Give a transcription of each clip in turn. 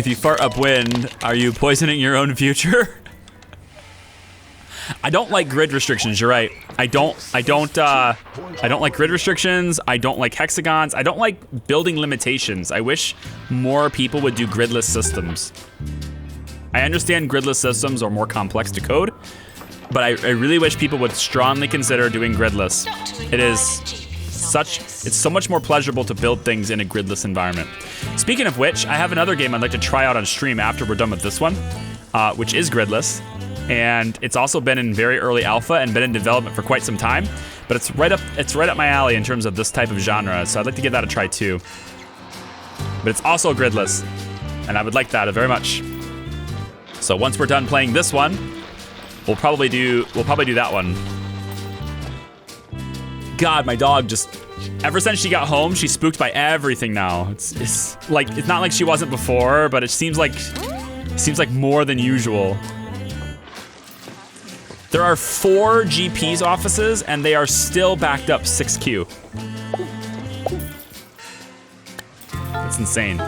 If you fart upwind, are you poisoning your own future? I don't like grid restrictions, you're right. I don't like grid restrictions. I don't like hexagons. I don't like building limitations. I wish more people would do gridless systems. I understand gridless systems are more complex to code, but I really wish people would strongly consider doing gridless. It's so much more pleasurable to build things in a gridless environment. Speaking of which, I have another game I'd like to try out on stream after we're done with this one, which is gridless. And it's also been in very early alpha and been in development for quite some time, but it's right up my alley in terms of this type of genre, so I'd like to give that a try too. But it's also gridless, and I would like that very much. So once we're done playing this one, we'll probably do that one. God, my dog just, ever since she got home, she's spooked by everything now. It's not like she wasn't before, but it seems like more than usual. There are 4 GP's offices, and they are still backed up 6Q. That's insane.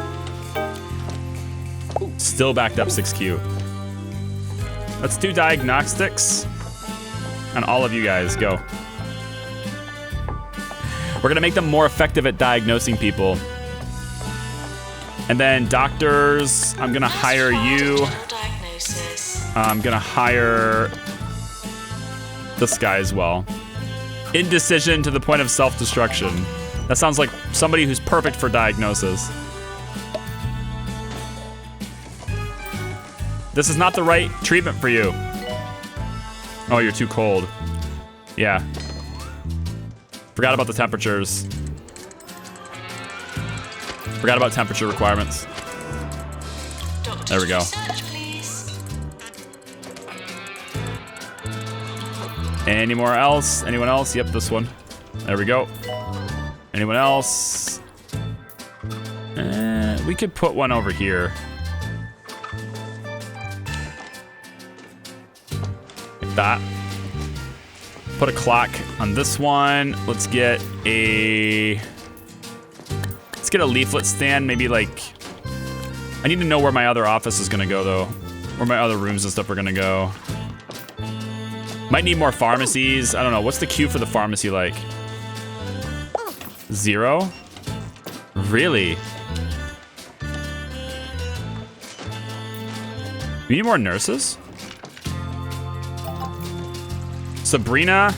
Still backed up 6Q. Let's do diagnostics on all of you guys. Go. We're gonna make them more effective at diagnosing people. And then doctors, I'm gonna hire you. I'm gonna hire this guy as well. Indecision to the point of self-destruction. That sounds like somebody who's perfect for diagnosis. This is not the right treatment for you. Oh, you're too cold. Yeah. Forgot about the temperatures. Forgot about temperature requirements. There we go. Any more else? Anyone else? Yep, this one. There we go. Anyone else? We could put one over here. Like that. Put a clock on this one. Let's get a leaflet stand. Maybe like, I need to know where my other office is gonna go though. Where my other rooms and stuff are gonna go. Might need more pharmacies. I don't know. What's the queue for the pharmacy like? 0? Really? We need more nurses? Sabrina.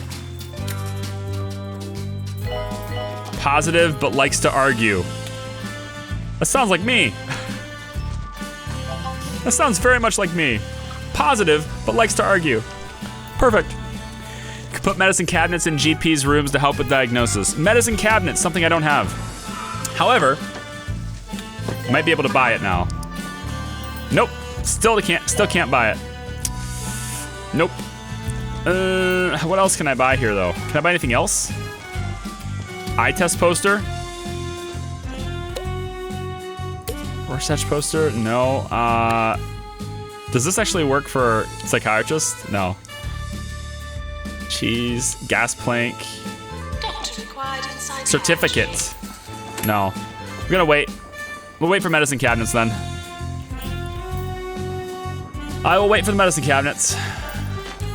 Positive, but likes to argue. That sounds like me. That sounds very much like me. Positive, but likes to argue. Perfect. You could put medicine cabinets in GP's rooms to help with diagnosis. Medicine cabinets, something I don't have. However, I might be able to buy it now. Nope. Still can't buy it. Nope. What else can I buy here though? Can I buy anything else? Eye test poster? Research poster? No. Does this actually work for psychiatrists? No. Cheese, gas plank. Certificate. No. We're gonna wait. We'll wait for medicine cabinets then. I will wait for the medicine cabinets.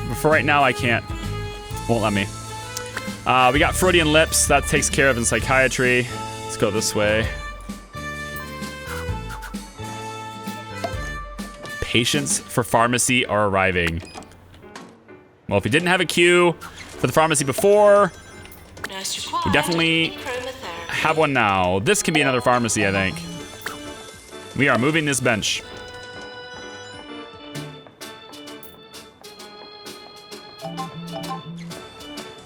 But for right now, I can't. Won't let me. We got Freudian lips. That takes care of in psychiatry. Let's go this way. Patients for pharmacy are arriving. Well, if we didn't have a queue for the pharmacy before, we definitely have one now. This can be another pharmacy, I think. We are moving this bench.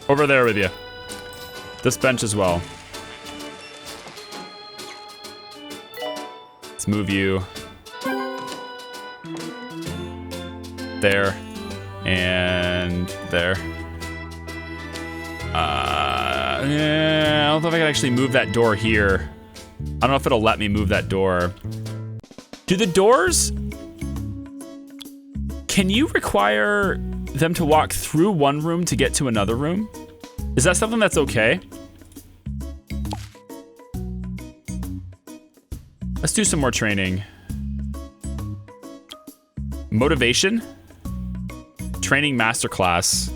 Over there with you. This bench as well. Let's move you there and there. I don't know if I can actually move that door here. I don't know if it'll let me move that door. Do the doors, can you require them to walk through one room to get to another room? Is that something that's okay? Let's do some more training. Motivation? Training masterclass.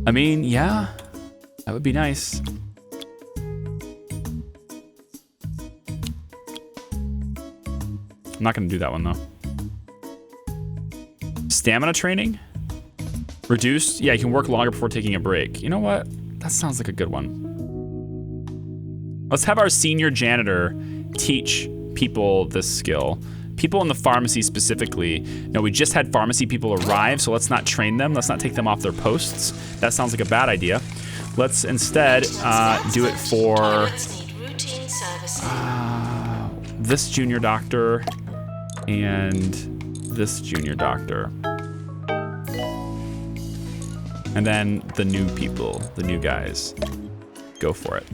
I mean, yeah, that would be nice. I'm not gonna do that one though. Stamina training? Reduced? Yeah, you can work longer before taking a break. You know what? That sounds like a good one. Let's have our senior janitor teach people this skill. People in the pharmacy specifically. No, we just had pharmacy people arrive, so let's not train them. Let's not take them off their posts. That sounds like a bad idea. Let's instead do it for this junior doctor and this junior doctor. And then the new people, the new guys. Go for it.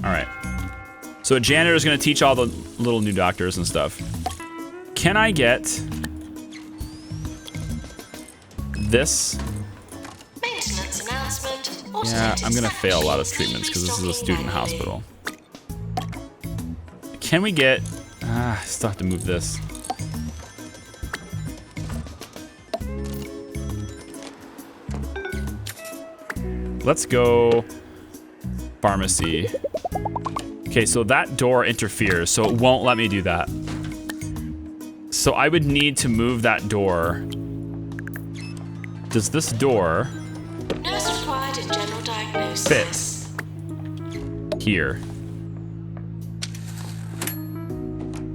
All right. So a janitor is going to teach all the little new doctors and stuff. Can I get this? Maintenance announcement. Yeah, I'm going to fail a lot of treatments because this is a student hospital. Can we get... I still have to move this. Let's go pharmacy. Okay, so that door interferes, so it won't let me do that. So I would need to move that door. Does this door Nurse required in general diagnosis. fit here?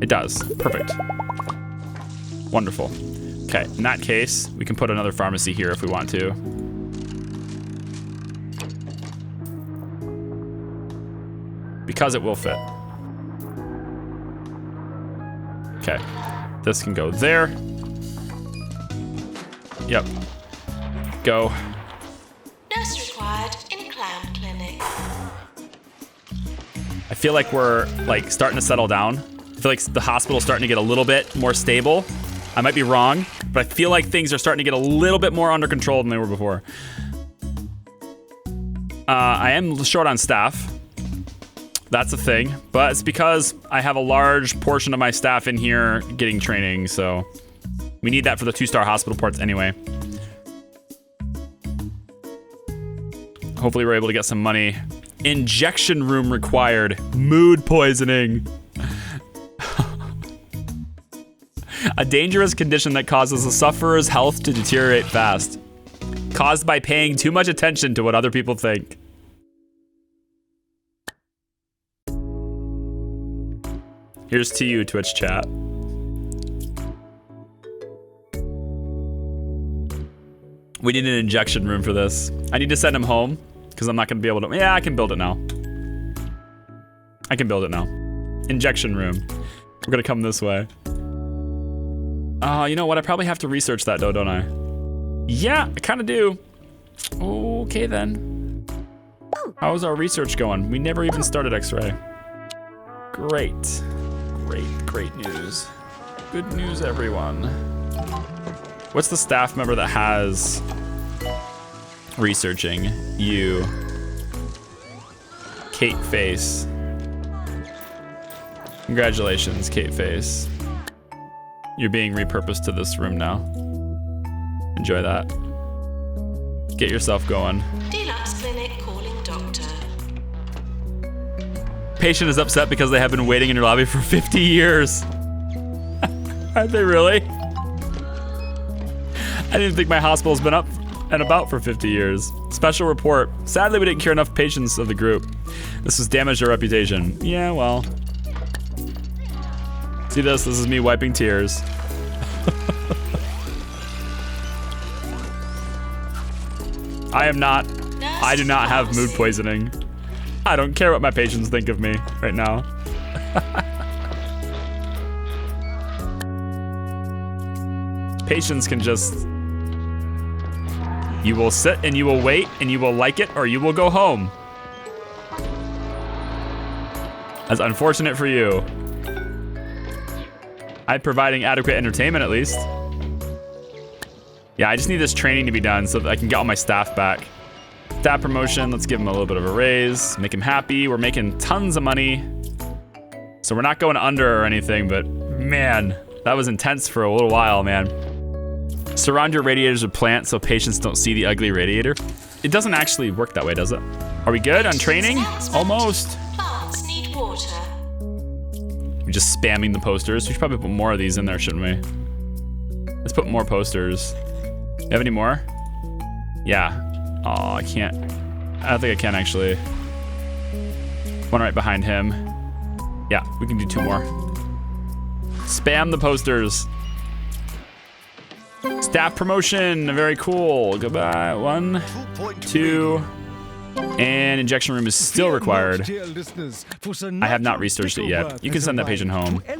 It does. Perfect. Wonderful. Okay, in that case, we can put another pharmacy here if we want to. Because it will fit. Okay, this can go there. Yep. Go. Nurse required in clown clinic. I feel like we're like starting to settle down. I feel like the hospital's starting to get a little bit more stable. I might be wrong, but I feel like things are starting to get a little bit more under control than they were before. I am short on staff. That's a thing, but it's because I have a large portion of my staff in here getting training, so we need that for the 2-star hospital ports anyway. Hopefully we're able to get some money. Injection room required. Mood poisoning. A dangerous condition that causes the sufferer's health to deteriorate fast. Caused by paying too much attention to what other people think. Here's to you, Twitch chat. We need an injection room for this. I need to send him home because I'm not gonna be able to. Yeah, I can build it now. I can build it now. Injection room. We're gonna come this way. You know what? I probably have to research that though, don't I? Yeah, I kind of do. Okay then. How's our research going? We never even started X-ray. Great. Great news. Good news, everyone. What's the staff member that has researching? You. Kate Face. Congratulations, Kate Face. You're being repurposed to this room now. Enjoy that. Get yourself going. Deluxe clinic calling doctor. Patient is upset because they have been waiting in your lobby for 50 years. Aren't they really? I didn't think my hospital's been up and about for 50 years. Special report. Sadly, we didn't cure enough patients of the group. This has damaged our reputation. Yeah, well. See this? This is me wiping tears. I do not have mood poisoning. I don't care what my patients think of me right now. Patients can just... You will sit and you will wait and you will like it or you will go home. That's unfortunate for you. I'm providing adequate entertainment at least. Yeah, I just need this training to be done so that I can get all my staff back. Staff promotion, let's give him a little bit of a raise, make him happy. We're making tons of money. So we're not going under or anything, but man, that was intense for a little while, man. Surround your radiators with plants so patients don't see the ugly radiator. It doesn't actually work that way, does it? Are we good on training? Almost. Plants need water. We're just spamming the posters. We should probably put more of these in there, shouldn't we? Let's put more posters. You have any more? Yeah. Oh, I can't. I don't think I can actually. One right behind him. Yeah, we can do 2 more. Spam the posters. Staff promotion, very cool. Goodbye. 1, 2, and injection room is still required. I have not researched it yet. You can send that patient home. I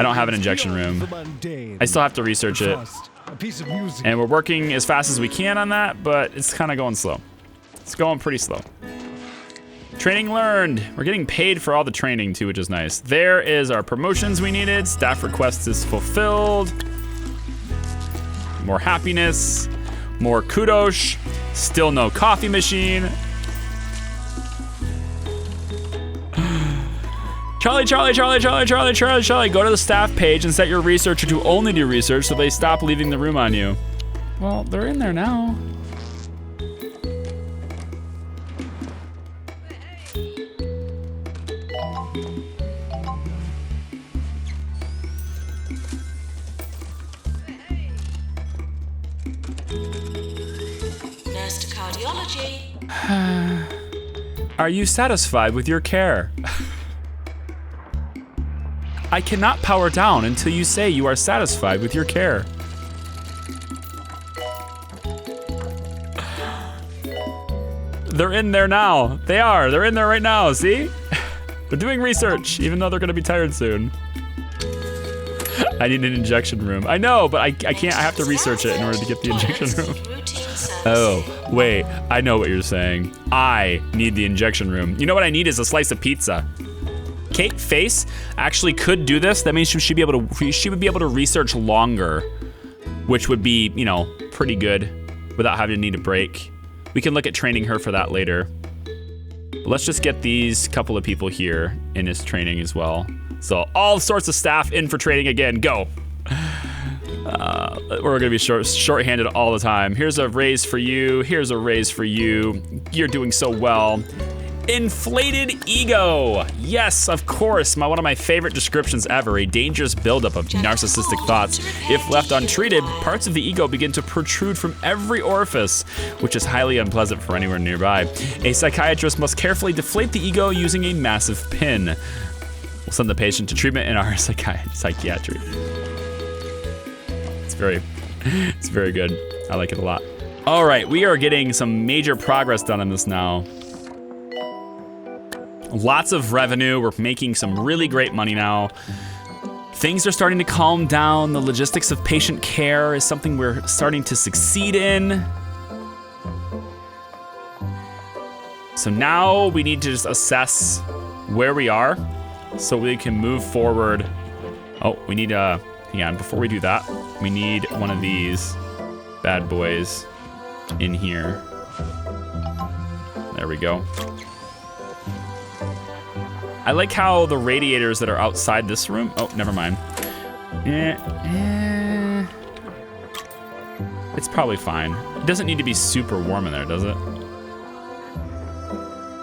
don't have an injection room. I still have to research it. And we're working as fast as we can on that, but it's kind of going slow. It's going pretty slow. Training learned. We're getting paid for all the training too, which is nice. There is our promotions we needed. Staff request is fulfilled. More happiness. More kudos. Still no coffee machine. Charlie, Charlie, Charlie, Charlie, Charlie, Charlie, Charlie. Go to the staff page and set your researcher to only do research so they stop leaving the room on you. Well, they're in there now. Nurse to cardiology. Are you satisfied with your care? I cannot power down until you say you are satisfied with your care. They're in there now. They are. They're in there right now. See? They're doing research, even though they're going to be tired soon. I need an injection room. I know, but I can't. I have to research it in order to get the injection room. Oh, wait. I know what you're saying. I need the injection room. You know what I need is a slice of pizza. Kate Face actually could do this. That means she would be able to research longer, which would be, you know, pretty good without having to need a break. We can look at training her for that later. But let's just get these couple of people here in his training as well. So all sorts of staff in for training again. Go. We're gonna be short-handed all the time. Here's a raise for you. Here's a raise for you. You're doing so well. Inflated ego. Yes, of course. One of my favorite descriptions ever. A dangerous buildup of narcissistic thoughts. If left untreated, parts of the ego begin to protrude from every orifice, which is highly unpleasant for anyone nearby. A psychiatrist must carefully deflate the ego using a massive pin. We'll send the patient to treatment in our psychiatry. It's very good. I like it a lot. All right, we are getting some major progress done on this now. Lots of revenue. We're making some really great money now. Things are starting to calm down. The logistics of patient care is something we're starting to succeed in. So now we need to just assess where we are so we can move forward. Oh, we need hang on, before we do that, we need one of these bad boys in here. There we go. I like how the radiators that are outside this room, oh, never mind. It's probably fine. It doesn't need to be super warm in there, does it?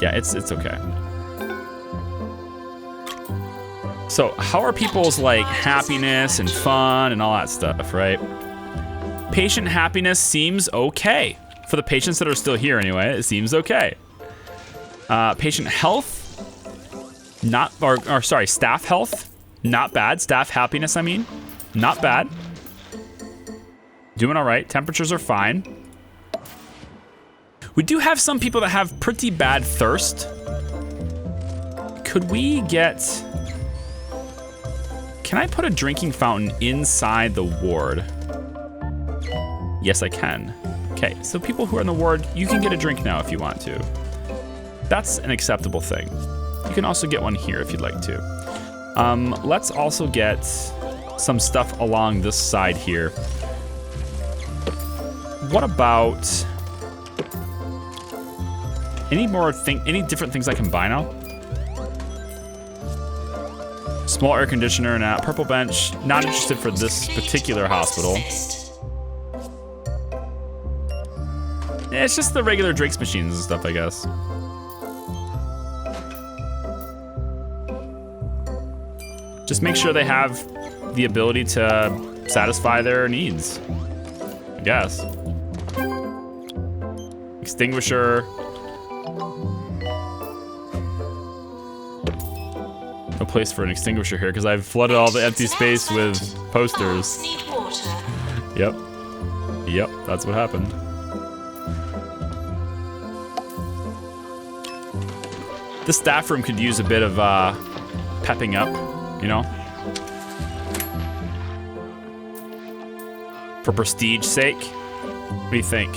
Yeah, it's okay. So how are people's like happiness and fun and all that stuff, right? Patient happiness seems okay. For the patients that are still here anyway, it seems okay. Patient health, staff health, not bad. Staff happiness, I mean, not bad. Doing all right, temperatures are fine. We do have some people that have pretty bad thirst. Could we get, can I put a drinking fountain inside the ward? Yes, I can. Okay, so people who are in the ward, you can get a drink now if you want to. That's an acceptable thing. You can also get one here if you'd like to. Let's also get some stuff along this side here. What about any different things I can buy now? Small air conditioner and a purple bench. Not interested for this particular hospital. Yeah, it's just the regular drinks machines and stuff, I guess. Just make sure they have the ability to satisfy their needs, I guess. Extinguisher. No place for an extinguisher here because I've flooded all the empty space with posters. Need water. Yep. Yep, that's what happened. The staff room could use a bit of pepping up, you know? For prestige sake. What do you think?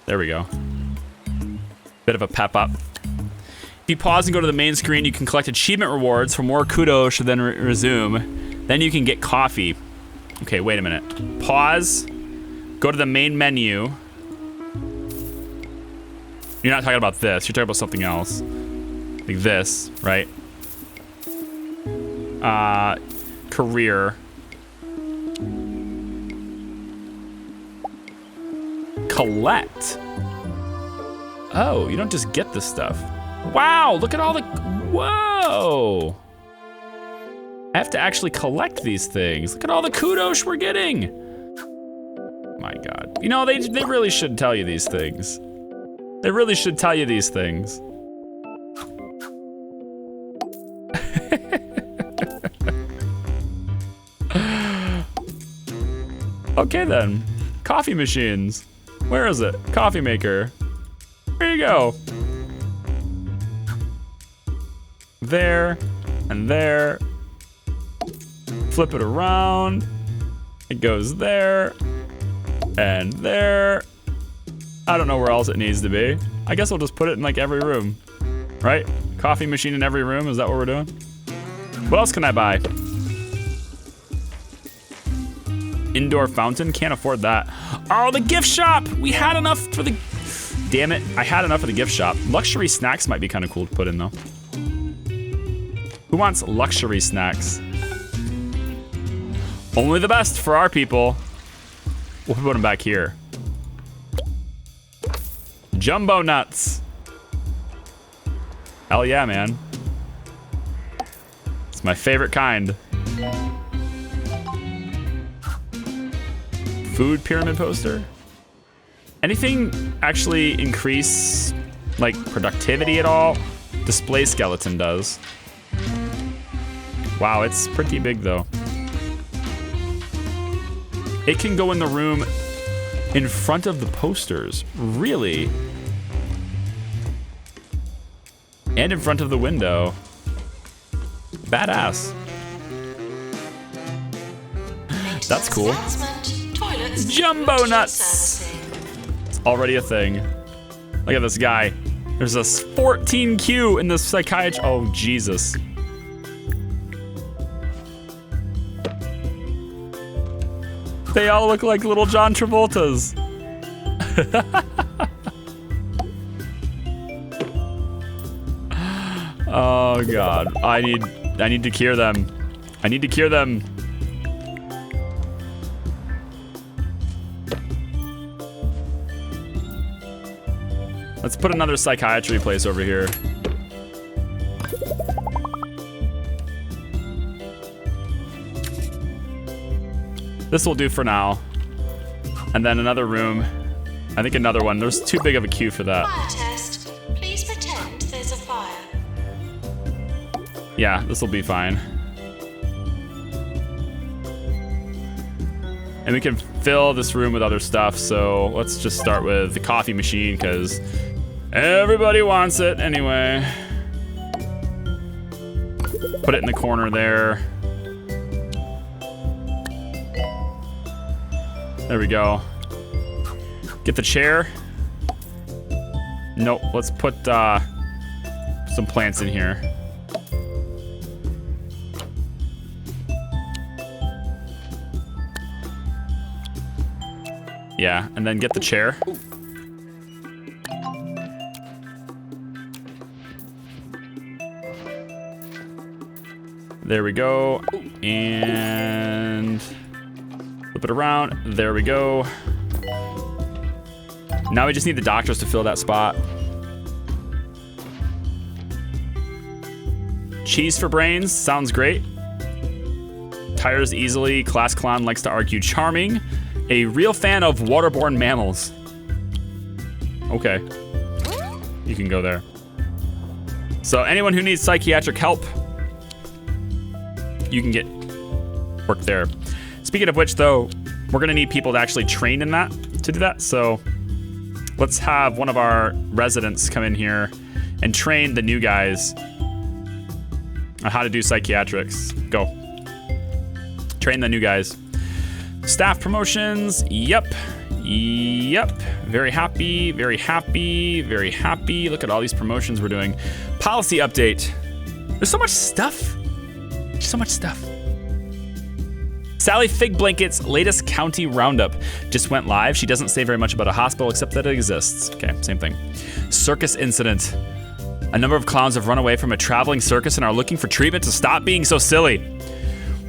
There we go. Bit of a pep up. If you pause and go to the main screen, you can collect achievement rewards for more kudos to then resume. Then you can get coffee. Okay, wait a minute. Pause. Go to the main menu. You're not talking about this. You're talking about something else. Like this, right? Career. Collect. Oh, you don't just get this stuff. Wow, look at all the... Whoa. I have to actually collect these things. Look at all the kudos we're getting. My God. You know, they really should tell you these things. They really should tell you these things. Okay then. Coffee machines. Where is it? Coffee maker. There you go. There and there. Flip it around. It goes there and there. I don't know where else it needs to be. I guess we'll just put it in like every room, right? Coffee machine in every room. Is that what we're doing? What else can I buy? Indoor fountain. Can't afford that. Oh, the gift shop. We had enough for the... Damn it. I had enough of the gift shop. Luxury snacks might be kind of cool to put in though. Who wants luxury snacks? Only the best for our people. We'll put them back here. Jumbo nuts. Hell yeah, man. It's my favorite kind. Food pyramid poster. Anything actually increase like productivity at all? Display skeleton does. Wow, it's pretty big though. It can go in the room in front of the posters. Really? And in front of the window. Badass. That's cool. Jumbo nuts. It's already a thing. Look at this guy. There's a 14Q in the psychiatry. Oh, Jesus. They all look like little John Travoltas. Oh God, I need to cure them. I need to cure them. Let's put another psychiatry place over here. This will do for now. And then another room. I think another one. There's too big of a queue for that. Fire test. Please pretend there's a fire. Yeah, this will be fine. And we can fill this room with other stuff. So let's just start with the coffee machine because everybody wants it anyway. Put it in the corner there. There we go. Get the chair. Nope, let's put some plants in here. Yeah, and then get the chair. There we go. And flip it around. There we go. Now we just need the doctors to fill that spot. Cheese for brains. Sounds great. Tires easily. Class clown likes to argue. Charming. A real fan of waterborne mammals. Okay. You can go there. So anyone who needs psychiatric help, you can get work there. Speaking of which, though, we're gonna need people to actually train in that, to do that. So let's have one of our residents come in here and train the new guys on how to do psychiatrics. Go. Train the new guys. Staff promotions. Yep. Yep. Very happy, very happy, very happy. Look at all these promotions we're doing. Policy update. There's so much stuff. So much stuff. Sally Fig Blanket's latest county roundup just went live. She doesn't say very much about a hospital except that it exists. Okay, same thing. Circus incident. A number of clowns have run away from a traveling circus and are looking for treatment to stop being so silly.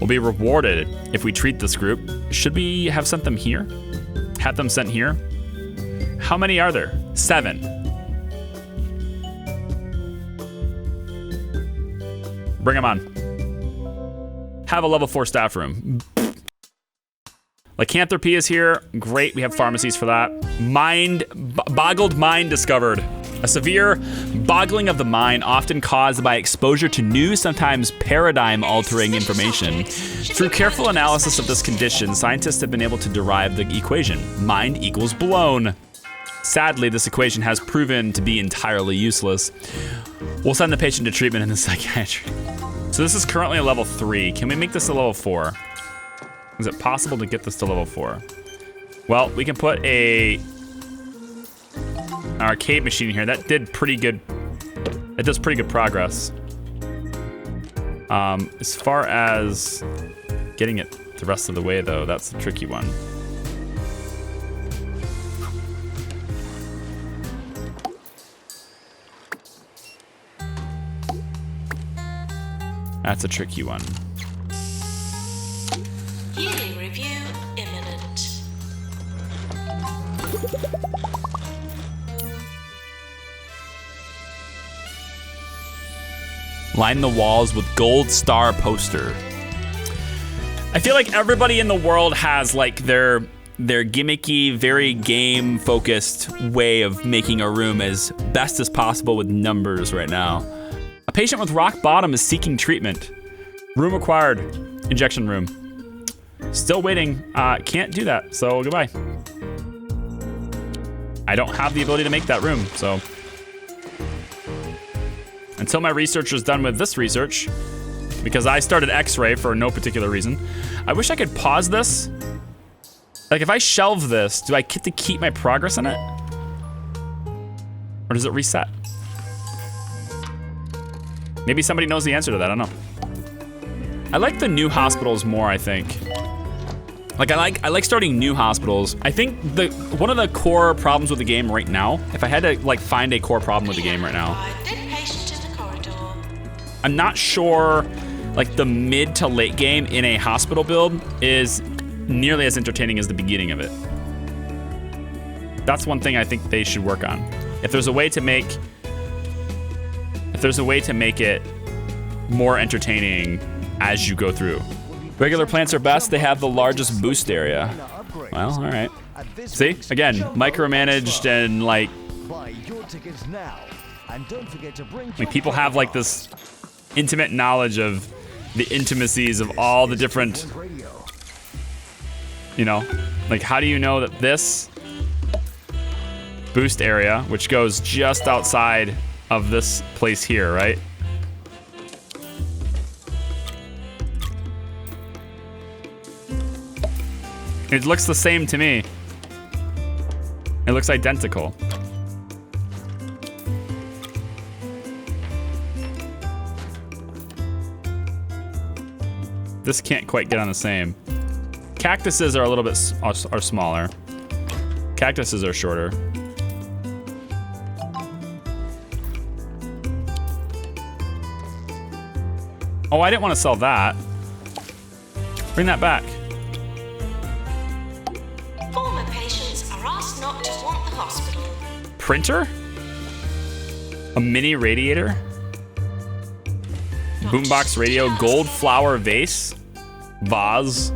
We'll be rewarded if we treat this group. Should we have sent them here? Have them sent here? How many are there? 7. Bring them on. Have a level 4 staff room. Lycanthropy is here. Great, we have pharmacies for that. Boggled mind discovered. A severe boggling of the mind, often caused by exposure to new, sometimes paradigm-altering information. Through careful analysis of this condition, scientists have been able to derive the equation: mind equals blown. Sadly, this equation has proven to be entirely useless. We'll send the patient to treatment in the psychiatry. So this is currently a level 3. Can we make this a level 4? Is it possible to get this to level 4? Well, we can put an arcade machine here. That did pretty good. It does pretty good progress. As far as getting it the rest of the way, though, that's the tricky one. That's a tricky one. Yearly review imminent. Line the walls with gold star poster. I feel like everybody in the world has like their gimmicky, very game focused way of making a room as best as possible with numbers right now. A patient with rock bottom is seeking treatment. Room required. Injection room. Still waiting. Can't do that, so goodbye. I don't have the ability to make that room, so. Until my researcher's done with this research, because I started X-ray for no particular reason. I wish I could pause this. Like if I shelve this, do I get to keep my progress in it? Or does it reset? Maybe somebody knows the answer to that, I don't know. I like the new hospitals more, I think. Like I like starting new hospitals. I think one of the core problems with the game right now, if I had to like find a core problem with the game right now, I'm not sure like the mid to late game in a hospital build is nearly as entertaining as the beginning of it. That's one thing I think they should work on. If there's a way to make it more entertaining as you go through. Regular plants are best. They have the largest boost area. Well, all right. See, again, micromanaged and like people have like this intimate knowledge of the intimacies of all the different, you know, like how do you know that this boost area, which goes just outside of this place here, right? It looks the same to me. It looks identical. This can't quite get on the same. Cactuses are a little bit are smaller. Cactuses are shorter. Oh, I didn't want to sell that. Bring that back. Former patients are asked not to haunt the hospital. Printer? A mini radiator? Boombox radio, gold flower vase, vase,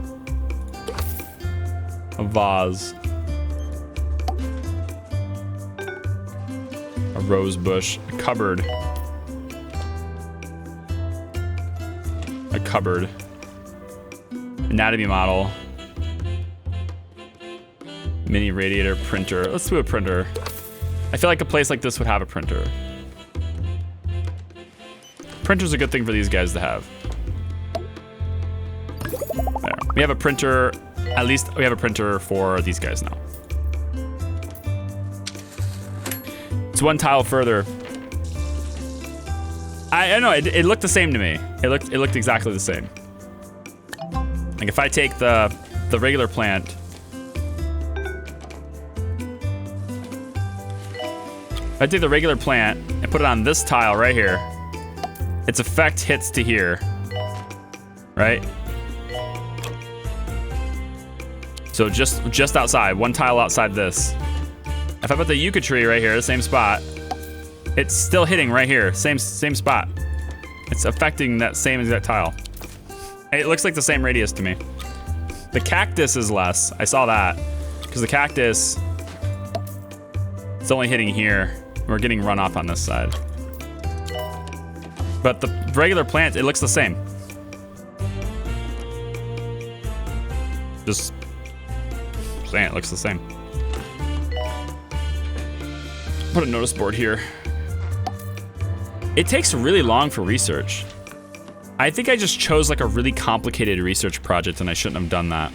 a vase, a rose bush, a cupboard, anatomy model, mini radiator, printer. Let's do a printer. I feel like a place like this would have a printer. Printer's a good thing for these guys to have. There. We have a printer. At least we have a printer for these guys now. It's one tile further. I don't know. It looked the same to me. It looked exactly the same. Like if I take the regular plant. If I take the regular plant and put it on this tile right here. Its effect hits to here, right? So just outside, one tile outside this. If I put the yucca tree right here, the same spot, it's still hitting right here, same spot. It's affecting that same exact tile. It looks like the same radius to me. The cactus is less. I saw that because the cactus, it's only hitting here. We're getting runoff on this side. But the regular plant, it looks the same. Just saying, it looks the same. Put a notice board here. It takes really long for research. I think I just chose like a really complicated research project and I shouldn't have done that.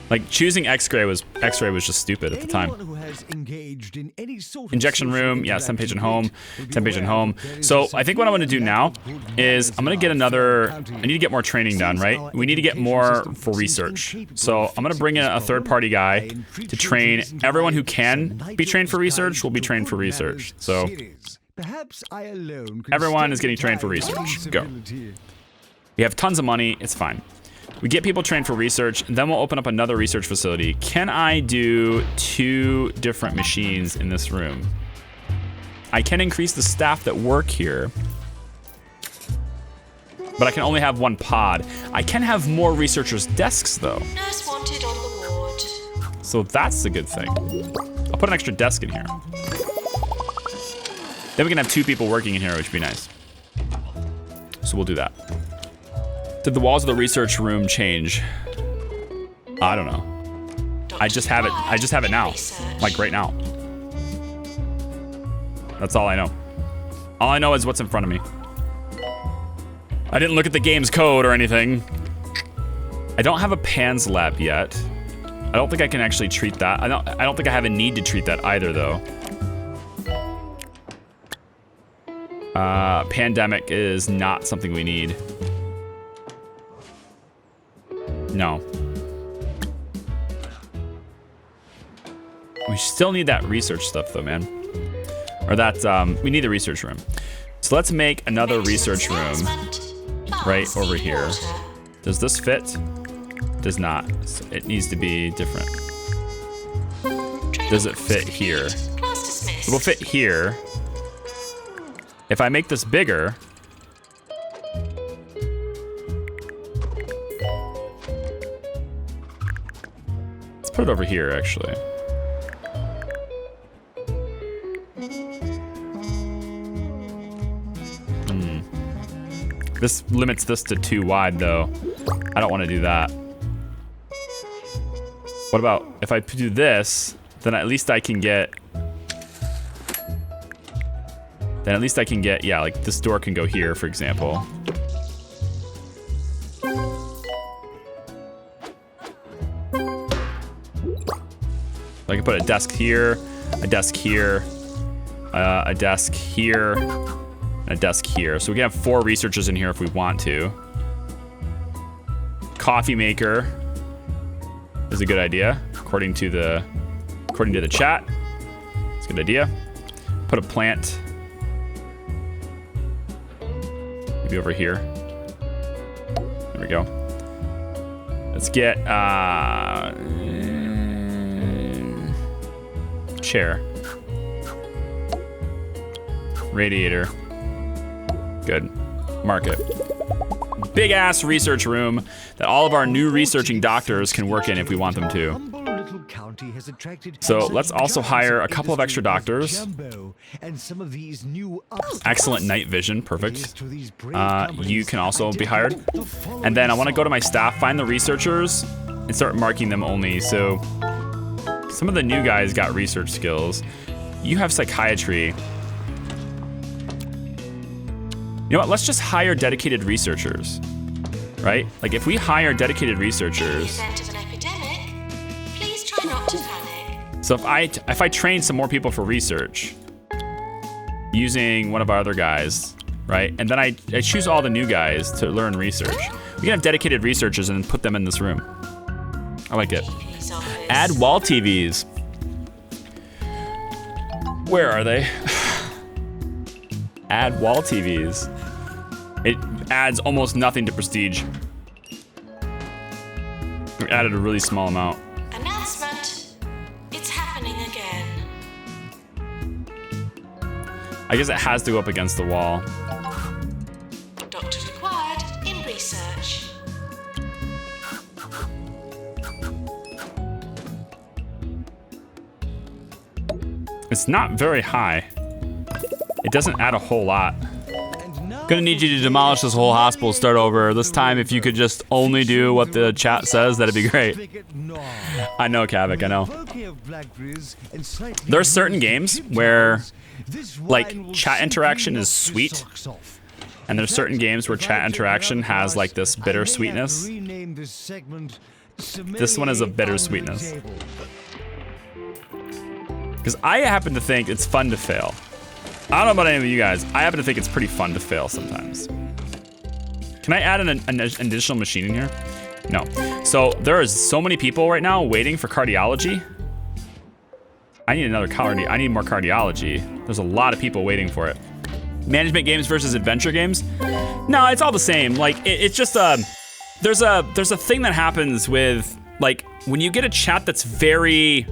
Like choosing X-ray was just stupid at the time. Injection room, yeah, 10 patient home, 10 patient home. So I think what I want to do now is I'm going to get another, I need to get more training done, right? We need to get more for research. So I'm going to bring in a third party guy to train everyone who can be trained for research will be trained for research. So everyone is getting trained for research. Go. We have tons of money, it's fine. We get people trained for research, and then we'll open up another research facility. Can I do 2 different machines in this room? I can increase the staff that work here, but I can only have 1 pod. I can have more researchers' desks, though. Nurse wanted on the ward. So that's a good thing. I'll put an extra desk in here. Then we can have 2 people working in here, which would be nice. So we'll do that. Did the walls of the research room change? I don't know. I just have it now. Like right now. That's all I know. All I know is what's in front of me. I didn't look at the game's code or anything. I don't have a PANS lab yet. I don't think I can actually treat that. I don't think I have a need to treat that either though. Pandemic is not something we need. No. We still need that research stuff though, man. Or that, we need the research room. So let's make another research room right over here. Does this fit? Does not. So it needs to be different. Does it fit here? It will fit here. If I make this bigger, let's put it over here, actually. This limits this to 2 wide, though. I don't want to do that. What about if I do this, then at least I can get... yeah, like this door can go here, for example. I can put a desk here, a desk here, a desk here, and a desk here. So we can have 4 researchers in here if we want to. Coffee maker is a good idea, according to according to the chat. It's a good idea. Put a plant maybe over here. There we go. Let's get chair. Radiator. Good. Market. Big ass research room that all of our new researching doctors can work in if we want them to. So let's also hire a couple of extra doctors. Excellent night vision, perfect. You can also be hired. And then I want to go to my staff, find the researchers, and start marking them only. So some of the new guys got research skills. You have psychiatry. You know what, let's just hire dedicated researchers, right? Like if we hire dedicated researchers. In the event of an epidemic, please try not to panic. So if I train some more people for research using one of our other guys, right? And then I choose all the new guys to learn research. We can have dedicated researchers and put them in this room. I like it. Add wall TVs. Where are they? Add wall TVs. It adds almost nothing to prestige. We added a really small amount. Announcement. It's happening again. I guess it has to go up against the wall. Doctor required in research. It's not very high. It doesn't add a whole lot. Gonna need you to demolish this whole hospital, start over. This time, if you could just only do what the chat says, that'd be great. I know, Kavik, I know. There are certain games where, like, chat interaction is sweet. And there's certain games where chat interaction has, like, this bittersweetness. This one is a bittersweetness. Because I happen to think it's fun to fail. I don't know about any of you guys. I happen to think it's pretty fun to fail sometimes. Can I add an additional machine in here? No. So there is so many people right now waiting for cardiology. I need another I need more cardiology. There's a lot of people waiting for it. Management games versus adventure games? No, it's all the same. Like it's just there's a thing that happens with, like, when you get a chat that's very,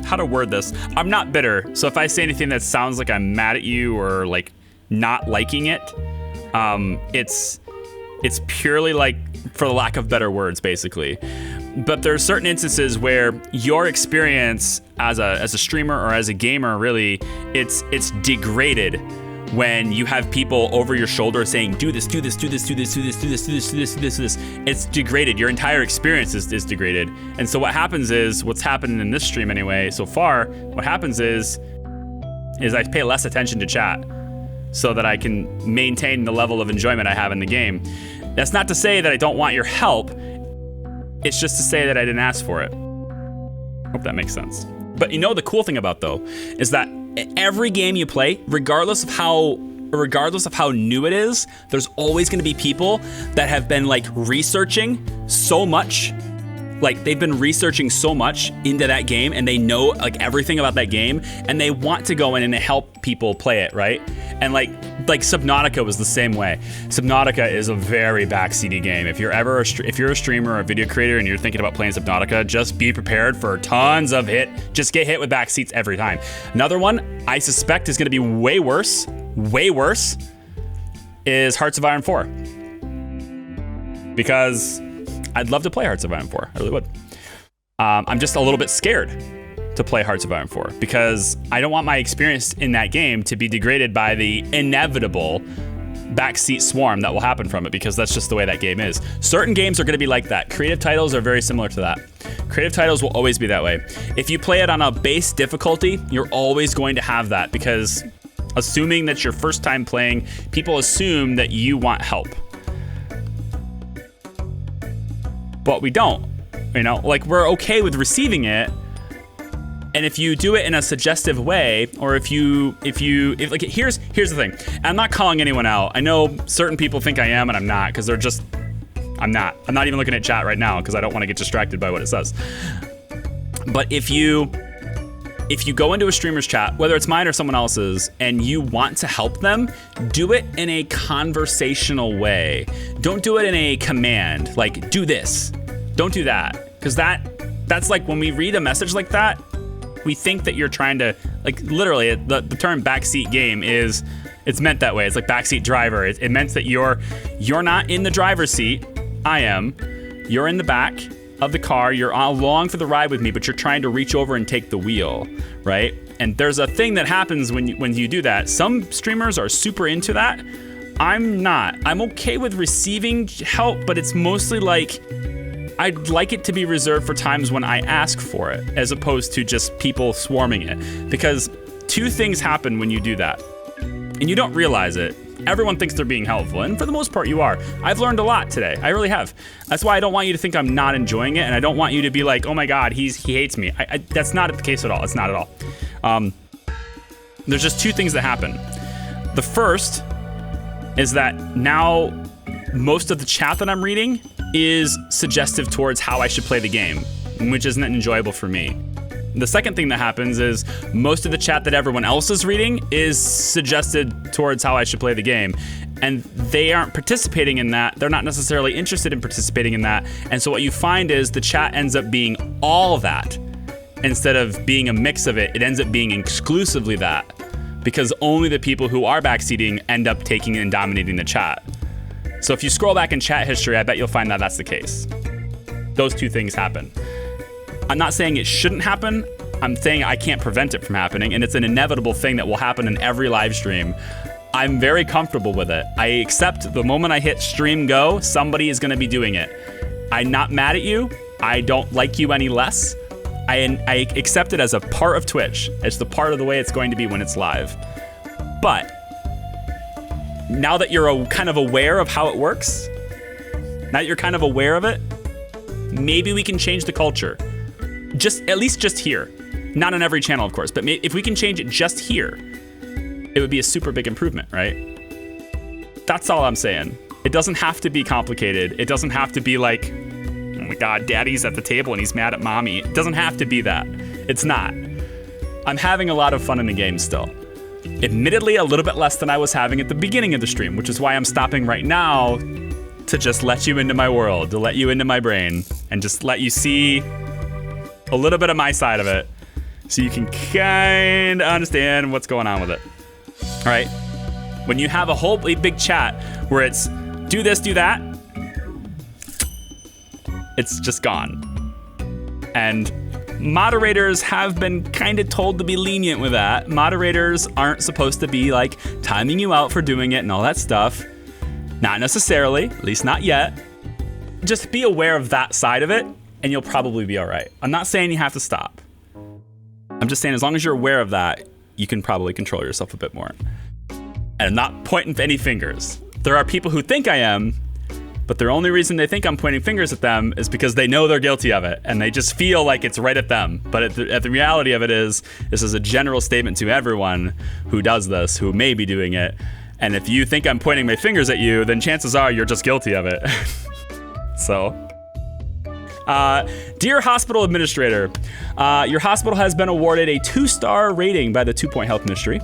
how to word this? I'm not bitter, so if I say anything that sounds like I'm mad at you or like not liking it, it's purely like for the lack of better words, basically. But there are certain instances where your experience as a streamer or as a gamer, really, it's degraded when you have people over your shoulder saying, do this, do this, do this, do this, do this, do this, do this, do this, do this, do this. It's degraded. Your entire experience is degraded. And so what happens is, what's happened in this stream anyway, so far, what happens is I pay less attention to chat so that I can maintain the level of enjoyment I have in the game. That's not to say that I don't want your help. It's just to say that I didn't ask for it. Hope that makes sense. But you know, the cool thing about, though, is that every game you play, regardless of how new it is, there's always going to be people that have been like researching so much. Like they've been researching so much into that game and they know like everything about that game and they want to go in and help people play it, right? And like Subnautica was the same way. Subnautica is a very backseaty game. If you're a streamer or a video creator and you're thinking about playing Subnautica, just be prepared for tons of just get hit with backseats every time. Another one I suspect is going to be way worse, is Hearts of Iron 4. Because I'd love to play Hearts of Iron 4, I really would. I'm just a little bit scared to play Hearts of Iron 4 because I don't want my experience in that game to be degraded by the inevitable backseat swarm that will happen from it, because that's just the way that game is. Certain games are going to be like that. Creative titles are very similar to that. Creative titles will always be that way. If you play it on a base difficulty, you're always going to have that, because assuming that your first time playing, people assume that you want help. But we don't, you know, like we're okay with receiving it. And if you do it in a suggestive way, or if like, here's the thing. I'm not calling anyone out. I know certain people think I am and I'm not, because I'm not even looking at chat right now because I don't want to get distracted by what it says. But if you go into a streamer's chat, whether it's mine or someone else's, and you want to help them, do it in a conversational way. Don't do it in a command, like, do this. Don't do that. Because that's like, when we read a message like that, we think that you're trying to, like, literally, the term backseat game is, it's meant that way. It's like backseat driver. It meant that you're not in the driver's seat. I am. You're in the back of the car. You're along for the ride with me, but you're trying to reach over and take the wheel, right? And there's a thing that happens when you do that. Some streamers are super into that. I'm not. I'm okay with receiving help, but it's mostly like, I'd like it to be reserved for times when I ask for it, as opposed to just people swarming it. Because two things happen when you do that, and you don't realize it. Everyone thinks they're being helpful, and for the most part you are. I've learned a lot today. I really have. That's why I don't want you to think I'm not enjoying it, and I don't want you to be like, oh my God, he hates me. That's not the case at all. It's not at all. There's just two things that happen. The first is that now most of the chat that I'm reading is suggestive towards how I should play the game, which isn't enjoyable for me. The second thing that happens is most of the chat that everyone else is reading is suggested towards how I should play the game. And they aren't participating in that. They're not necessarily interested in participating in that. And so what you find is the chat ends up being all of that. Instead of being a mix of it, it ends up being exclusively that. Because only the people who are backseating end up taking and dominating the chat. So if you scroll back in chat history, I bet you'll find that that's the case. Those two things happen. I'm not saying it shouldn't happen. I'm saying I can't prevent it from happening, and it's an inevitable thing that will happen in every live stream. I'm very comfortable with it. I accept the moment I hit stream go, somebody is gonna be doing it. I'm not mad at you. I don't like you any less. I accept it as a part of Twitch. It's the part of the way it's going to be when it's live. But now that you're kind of aware of how it works, now that you're kind of aware of it, maybe we can change the culture. At least just here. Not on every channel, of course, but if we can change it just here, it would be a super big improvement, right? That's all I'm saying. It doesn't have to be complicated. It doesn't have to be like, oh my God, daddy's at the table and he's mad at mommy. It doesn't have to be that. It's not. I'm having a lot of fun in the game still. Admittedly, a little bit less than I was having at the beginning of the stream, which is why I'm stopping right now to just let you into my world, to let you into my brain, and just let you see a little bit of my side of it so you can kind of understand what's going on with it. All right? When you have a whole big chat where it's do this, do that, it's just gone. And moderators have been kind of told to be lenient with that. Moderators aren't supposed to be like timing you out for doing it and all that stuff. Not necessarily, at least not yet. Just be aware of that side of it and you'll probably be all right. I'm not saying you have to stop. I'm just saying as long as you're aware of that, you can probably control yourself a bit more. And I'm not pointing any fingers. There are people who think I am, but the only reason they think I'm pointing fingers at them is because they know they're guilty of it, and they just feel like it's right at them. But the reality of it is, this is a general statement to everyone who does this, who may be doing it. And if you think I'm pointing my fingers at you, then chances are you're just guilty of it. So, dear hospital administrator, your hospital has been awarded a 2-star rating by the 2 Point Health Ministry.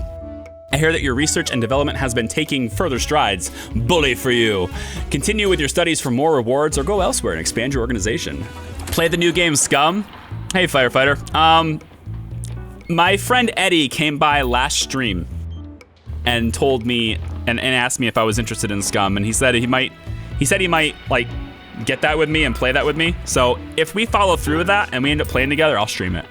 I hear that your research and development has been taking further strides. Bully for you. Continue with your studies for more rewards or go elsewhere and expand your organization. Play the new game Scum. Hey, firefighter. My friend Eddie came by last stream and told me and asked me if I was interested in Scum, and he said he might like get that with me and play that with me. So if we follow through with that and we end up playing together, I'll stream it.